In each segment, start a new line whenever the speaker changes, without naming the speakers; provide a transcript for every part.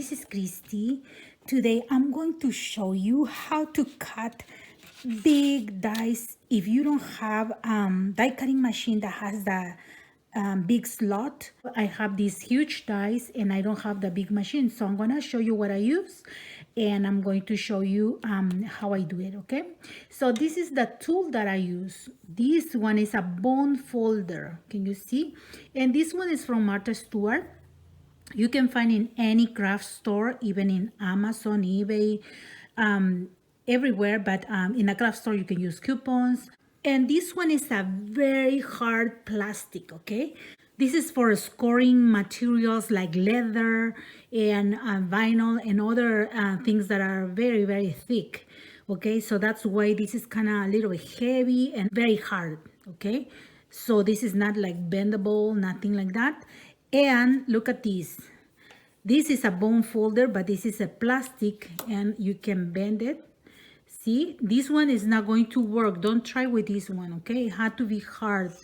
this is Christy. Today I'm going to show you how to cut big dice if you don't have die cutting machine that has the big slot. I have these huge dice and I don't have the big machine, so I'm gonna show you what I use and I'm going to show you how I do it. Okay, so this is the tool that I use. This one is a bone folder, can you see? And this one is from Martha Stewart. You can find in any craft store, even in Amazon, eBay, everywhere. But in a craft store, you can use coupons. And this one is a very hard plastic, okay? This is for scoring materials like leather and vinyl and other things that are very, very thick, okay? So that's why this is kind of a little bit heavy and very hard, okay? So this is not like bendable, nothing like that. And look at this. This is a bone folder, but this is a plastic and you can bend it. See, this one is not going to work. Don't try with this one, okay? It had to be hard.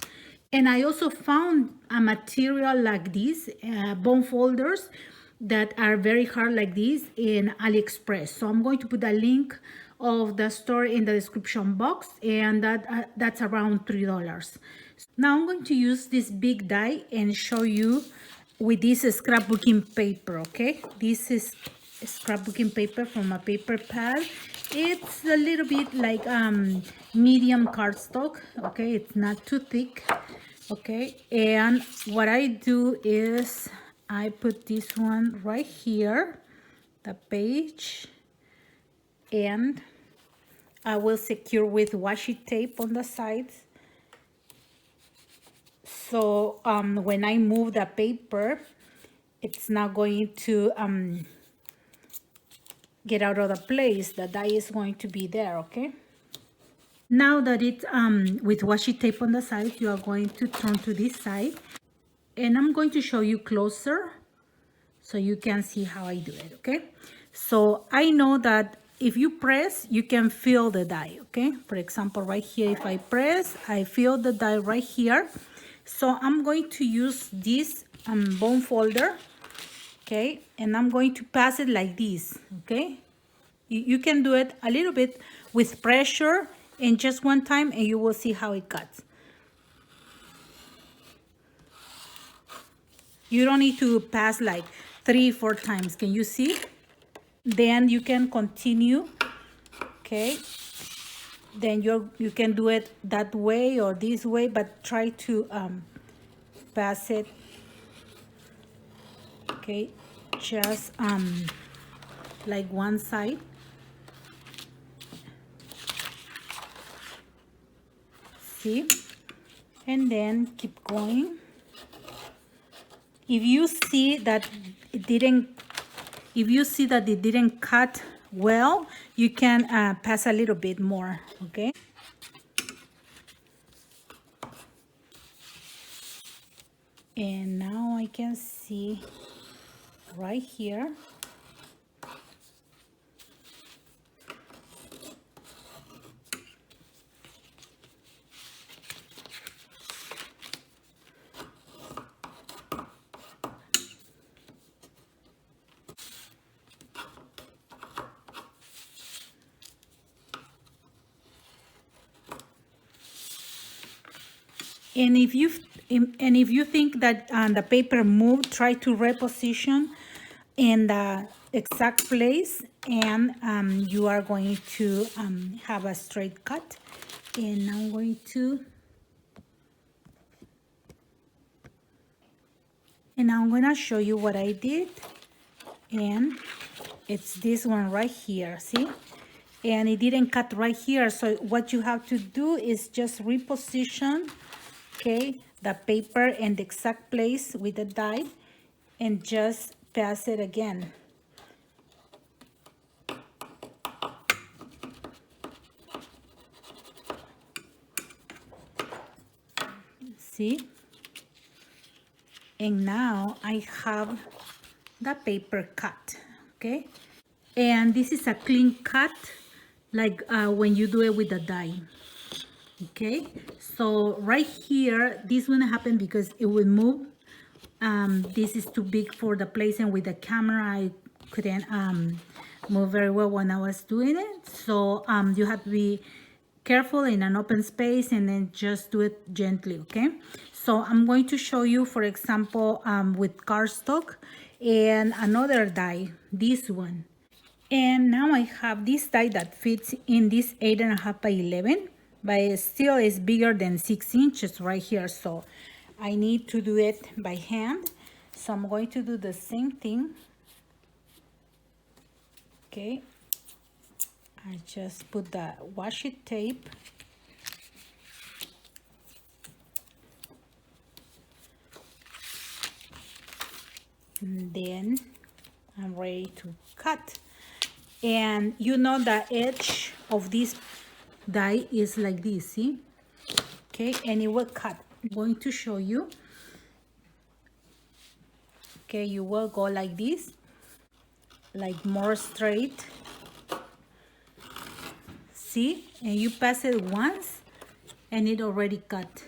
And I also found a material like this, bone folders that are very hard like this in AliExpress. So I'm going to put a link of the store in the description box, and that's around $3. Now I'm going to use this big die and show you with this scrapbooking paper, okay? This is scrapbooking paper from a paper pad. It's a little bit like medium cardstock, okay? It's not too thick, okay? And what I do is I put this one right here, the page, and I will secure with washi tape on the sides. So when I move the paper, it's not going to get out of the place. The die is going to be there, okay? Now that it's with washi tape on the side, you are going to turn to this side. And I'm going to show you closer so you can see how I do it, okay? So I know that if you press, you can feel the die, okay? For example, right here, if I press, I feel the die right here. So I'm going to use this bone folder, okay? And I'm going to pass it like this, okay? You can do it a little bit with pressure and just one time and you will see how it cuts. You don't need to pass like 3-4 times. Can you see? Then you can continue, okay? Then you can do it that way or this way, but try to pass it, okay? Just like one side. See? And then keep going. If you see that it didn't cut well, you can pass a little bit more, okay? And now I can see right here. And if you think that the paper moved, try to reposition in the exact place, and you are going to have a straight cut. And I'm going to, and I'm gonna show you what I did. And it's this one right here, see? And it didn't cut right here, so what you have to do is just reposition, okay, the paper in the exact place with the die and just pass it again. See? And now I have the paper cut, okay? And this is a clean cut, like when you do it with the die. Okay, so right here, this wouldn't happen because it will move. This is too big for the place, and with the camera I couldn't move very well when I was doing it. So you have to be careful in an open space and then just do it gently, okay? So I'm going to show you, for example, with cardstock and another die, this one. And now I have this die that fits in this 8.5 by 11, but it still is bigger than 6 inches right here. So I need to do it by hand. So I'm going to do the same thing. Okay. I just put the washi tape. And then I'm ready to cut. And you know the edge of this die is like this, see? Okay, and it will cut. I'm going to show you. Okay, you will go like this, like more straight. See? And you pass it once and it already cut.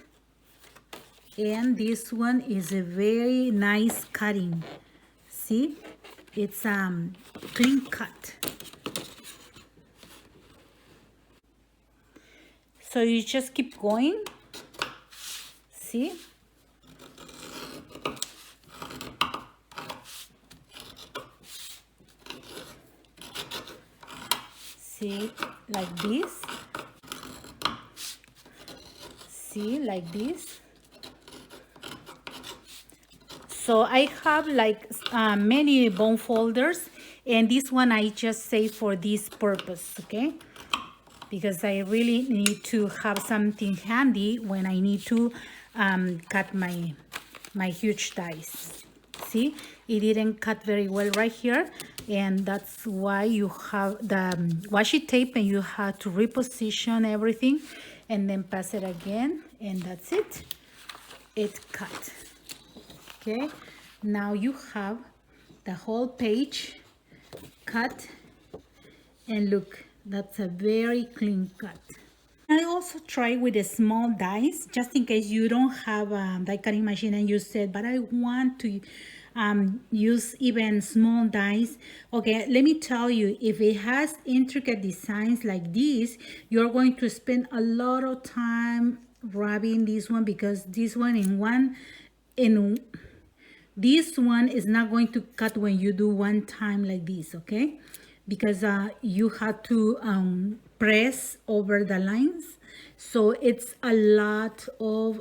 And this one is a very nice cutting. See? It's clean cut. So you just keep going. See? See, like this. See, like this. So I have like many bone folders, and this one I just save for this purpose, okay? Because I really need to have something handy when I need to cut my huge dies. See, it didn't cut very well right here, and that's why you have the washi tape and you have to reposition everything and then pass it again, and that's it. It cut. Okay, now you have the whole page cut, and look, that's a very clean cut. I also try with the small dies, just in case you don't have a die cutting machine and you said, but I want to use even small dies. Okay, let me tell you, if it has intricate designs like this, you're going to spend a lot of time rubbing this one, because this one this one is not going to cut when you do one time like this, okay? Because you have to press over the lines. So it's a lot of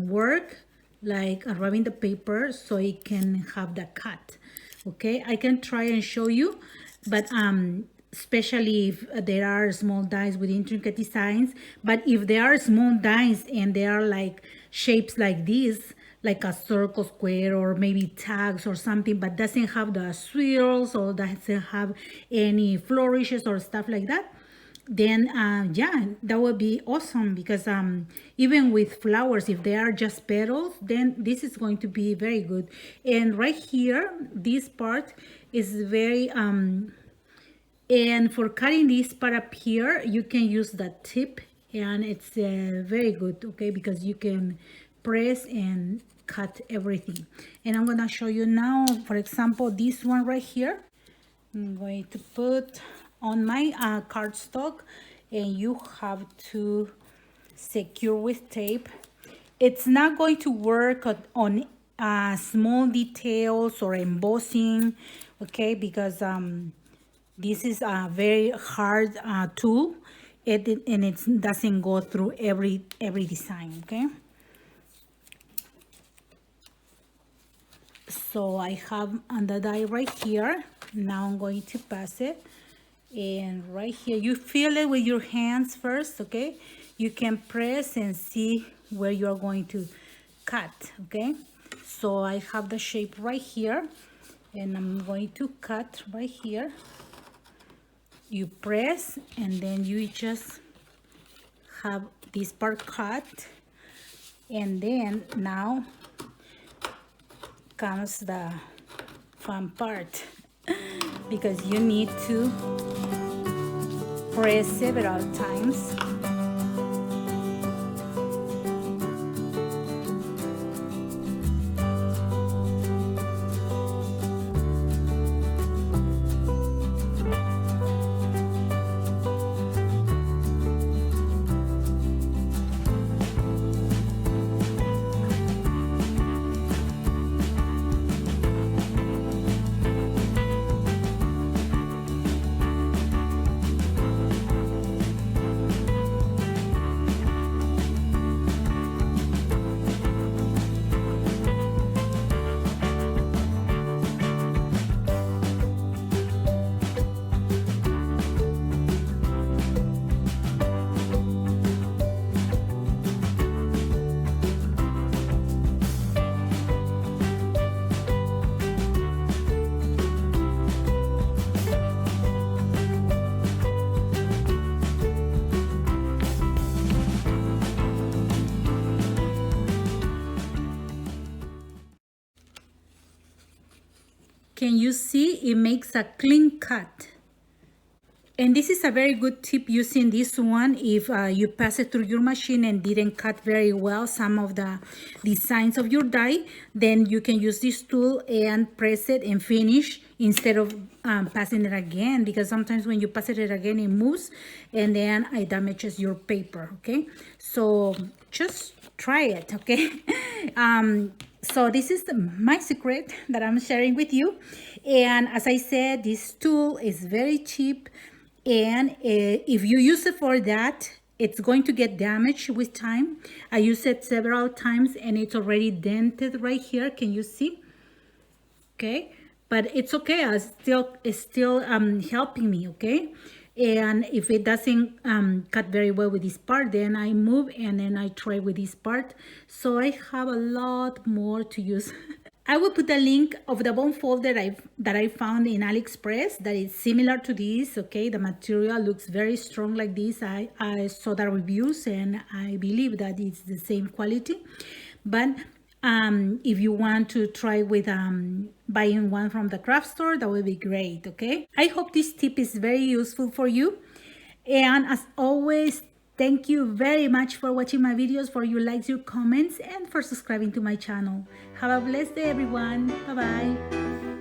work, like rubbing the paper so it can have the cut, okay? I can try and show you, but especially if there are small dies with intricate designs. But if there are small dies and they are like shapes like this, like a circle, square, or maybe tags or something, but doesn't have the swirls or doesn't have any flourishes or stuff like that, then yeah, that would be awesome. Because even with flowers, if they are just petals, then this is going to be very good. And right here, this part is very and for cutting this part up here, you can use the tip, and it's very good, okay, because you can press and cut everything. And I'm gonna show you now, for example, this one right here. I'm going to put on my cardstock, and you have to secure with tape. It's not going to work on small details or embossing, okay, because this is a very hard tool, and it doesn't go through every design, okay? So I have the die right here. Now I'm going to pass it, and right here you feel it with your hands first, okay? You can press and see where you're going to cut, okay? So I have the shape right here, and I'm going to cut right here. You press, and then you just have this part cut, and then now comes the fun part, because you need to press several times. Can you see it makes a clean cut? And this is a very good tip using this one if you pass it through your machine and didn't cut very well some of the designs of your die, then you can use this tool and press it and finish instead of passing it again, because sometimes when you pass it again it moves and then it damages your paper. Okay, so just try it. Okay. So this is my secret that I'm sharing with you, and as I said, this tool is very cheap. And if you use it for that, it's going to get damaged with time. I used it several times and it's already dented right here. Can you see? Okay, but it's okay. It's still helping me. Okay, and if it doesn't cut very well with this part, then I move and then I try with this part. So I have a lot more to use. I will put a link of the bone folder that I found in AliExpress that is similar to this. Okay, the material looks very strong like this. I saw the reviews and I believe that it's the same quality. But if you want to try with buying one from the craft store, that would be great. Okay, I hope this tip is very useful for you. And as always, thank you very much for watching my videos, for your likes, your comments, and for subscribing to my channel. Have a blessed day, everyone. Bye-bye.